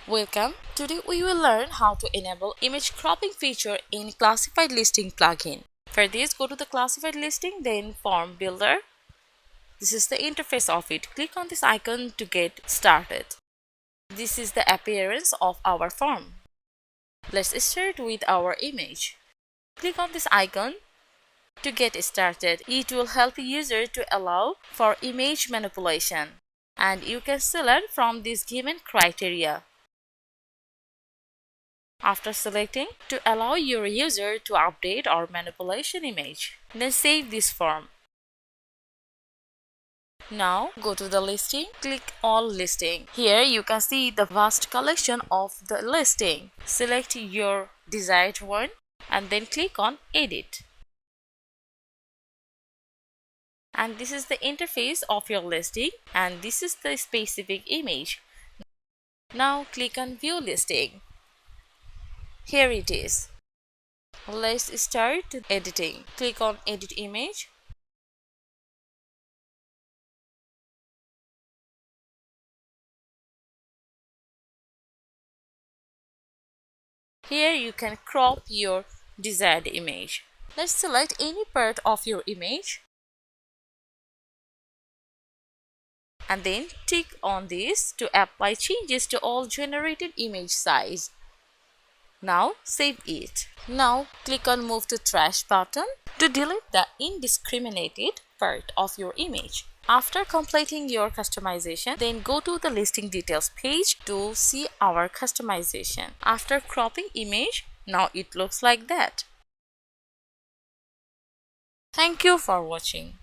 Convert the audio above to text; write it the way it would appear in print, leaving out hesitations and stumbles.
Welcome. Today we will learn how to enable image cropping feature in classified listing plugin. For this, go to the classified listing, then form builder. This is the interface of it. Click on this icon to get started. This is the appearance of our form. Let's start with our image. Click on this icon to get started. It will help user to allow for image manipulation, and you can select from this given criteria. After selecting, to allow your user to update or manipulation image, then save this form. Now go to the listing, click all listing. Here you can see the vast collection of the listing. Select your desired one and then click on edit. And this is the interface of your listing, and this is the specific image. Now click on view listing. Here it is. Let's start editing. Click on edit image. Here you can crop your desired image. Let's select any part of your image and then tick on this to apply changes to all generated image size. Now save it. Now click on move to trash button to delete the indiscriminated part of your image. After completing your customization, then go to the listing details page to see our customization. After cropping image, now it looks like that. Thank you for watching.